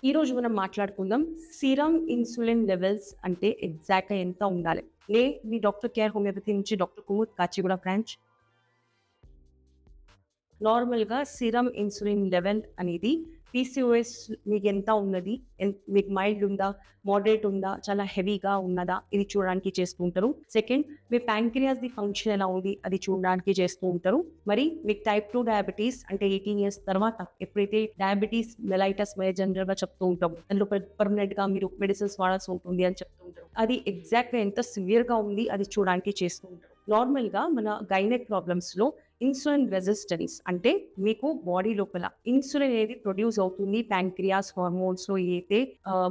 ఈరోజు మనం మాట్లాడుకుందాం సీరం ఇన్సులిన్ లెవెల్స్ అంటే ఎగ్జాక్ట్‌గా ఎంత ఉండాలి? మీ డాక్టర్ కేర్ హోమియోపతి నుంచి డాక్టర్ కుముద్ కాచిగూడ బ్రాంచ్. నార్మల్‌గా సీరమ్ ఇన్సులిన్ లెవెల్ అనేది పీసీఓఎస్ మీకెంత ఉన్నది? మీకు మైల్డ్ ఉందా? మోడరేట్ ఉందా? చాలా హెవీగా ఉన్నదా? ఇది చూడడానికి చేస్తూ ఉంటారు. సెకండ్, మీ ప్యాంక్రియాస్‌ది ఫంక్షన్ ఎలా ఉంది? అది చూడడానికి చేస్తూ ఉంటారు. మరి మీకు టైప్ 2 డయాబెటీస్ అంటే 18 ఇయర్స్ తర్వాత ఎప్పుడైతే డయాబెటీస్ మెలైటస్ జనరల్‌గా చెప్తూ ఉంటాం. అందులో పర్మనెంట్‌గా మీరు మెడిసిన్స్ వాడాల్సి ఉంటుంది అని చెప్తూ ఉంటారు. అది ఎగ్జాక్ట్‌గా ఎంత సివియర్‌గా ఉంది అది చూడడానికి చేస్తూ ఉంటారు. నార్మల్‌గా మన గైనెక్ ప్రాబ్లమ్స్‌లో ఇన్సులిన్ రెసిస్టెన్స్ అంటే మీకు బాడీ లోపల ఇన్సులిన్ అనేది ప్రొడ్యూస్ అవుతుంది ప్యాంక్రియాస్ హార్మోన్స్‌లో ఏదైతే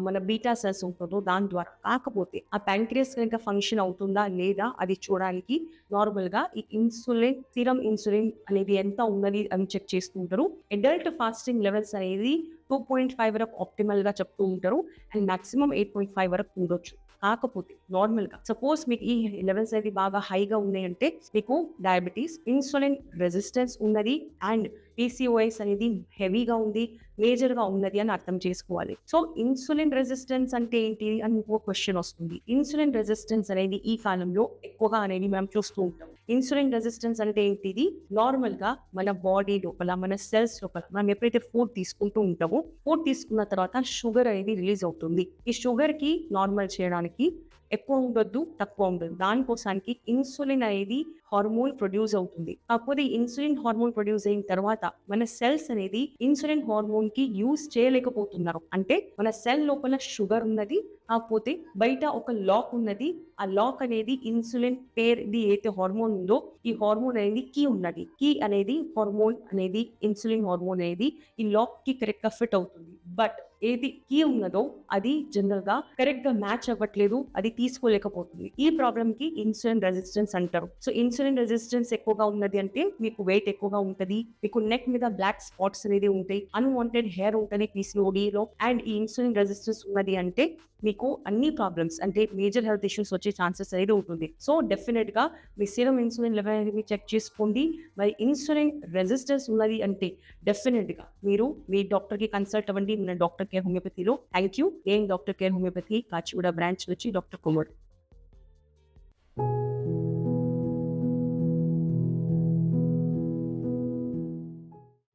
మన బీటా సెల్స్ ఉంటుందో దాని ద్వారా. కాకపోతే ఆ ప్యాంక్రియాస్ కనుక ఫంక్షన్ అవుతుందా లేదా అది చూడడానికి నార్మల్‌గా ఈ ఇన్సులిన్ సీరమ్ ఇన్సులిన్ అనేది ఎంత ఉన్నది అని చెక్ చేస్తూ ఉంటారు. అడల్ట్ ఫాస్టింగ్ లెవెల్స్ అనేది 2.5 వరకు ఆప్టిమల్‌గా చెప్తూ ఉంటారు. అండ్ మాక్సిమం 8.5 వరకు ఉండొచ్చు. కాకపోతే నార్మల్‌గా సపోజ్ మీకు ఈ లెవెల్స్ అనేది బాగా హైగా ఉన్నాయంటే మీకు డయాబెటీస్, ఇన్సులిన్ రెసిస్టెన్స్ ఉన్నది అండ్ పీసీఓఎస్ అనేది హెవీగా ఉంది, మేజర్‌గా ఉన్నది అని అర్థం చేసుకోవాలి. సో, ఇన్సులిన్ రెసిస్టెన్స్ అంటే ఏంటి అని ఇంకో క్వెషన్ వస్తుంది. ఇన్సులిన్ రెసిస్టెన్స్ అనేది ఈ కాలంలో ఎక్కువగా అనేది మనం చూస్తూ ఉంటాం. ఇన్సులిన్ రెసిస్టెన్స్ అంటే ఏంటిది? నార్మల్‌గా మన బాడీ లోపల, మన సెల్స్ లోపల మనం ఎప్పుడైతే ఫుడ్ తీసుకుంటూ ఉంటామో, ఫుడ్ తీసుకున్న తర్వాత షుగర్ అనేది రిలీజ్ అవుతుంది. ఈ షుగర్‌కి నార్మల్ చేయడానికి ఎక్కువ ఉండొద్దు, తక్కువ ఉండదు. దానికోసానికి ఇన్సులిన్ అనేది హార్మోన్ ప్రొడ్యూస్ అవుతుంది. కాకపోతే ఇన్సులిన్ హార్మోన్ ప్రొడ్యూస్ అయిన తర్వాత మన సెల్స్ అనేది ఇన్సులిన్ హార్మోన్ కి యూజ్ చేయలేకపోతున్నారు. అంటే మన సెల్ లోపల షుగర్ ఉన్నది, కాకపోతే బయట ఒక లాక్ ఉన్నది. ఆ లాక్ అనేది ఇన్సులిన్ పేరుది ఏదైతే హార్మోన్ ఉందో ఈ హార్మోన్ అనేది కీ ఉన్నది. కీ అనేది హార్మోన్ అనేది ఇన్సులిన్ హార్మోన్ అనేది ఈ లాక్ కి కరెక్ట్ గా ఫిట్ అవుతుంది. బట్ ఏది కీ ఉన్నదో అది జనరల్ గా కరెక్ట్ గా మ్యాచ్ అవ్వట్లేదు, అది తీసుకోలేకపోతుంది. ఈ ప్రాబ్లమ్ కి ఇన్సులిన్ రెసిస్టెన్స్ అంటారు. సో ఇన్సులిన్ రెసిస్టెన్స్ ఎక్కువగా ఉన్నది అంటే మీకు వెయిట్ ఎక్కువగా ఉంటది, మీకు నెక్ మీద బ్లాక్ స్పాట్స్ అనేది ఉంటాయి, అన్వాంటెడ్ హెయిర్ ఉంటుంది పీసీఓడీలో. అండ్ ఈ ఇన్సులిన్ రెసిస్టెన్స్ ఉన్నది అంటే మీకు అన్ని ప్రాబ్లమ్స్ అంటే మేజర్ హెల్త్ ఇష్యూస్ వచ్చే ఛాన్సెస్ అనేది ఉంటుంది. సో డెఫినెట్ గా మీ సీరం ఇన్సులిన్ లెవెల్ అనేది చెక్ చేసుకోండి. మరి ఇన్సులిన్ రెసిస్టెన్స్ ఉన్నది అంటే డెఫినెట్ గా మీరు మీ డాక్టర్ కి కన్సల్ట్ అవ్వండి. మన డాక్టర్ కేర్ హోమియోపతిలో. Thank you. నేను doctor care homeopathy Kachiguda branch నుంచి డాక్టర్ కుమార్.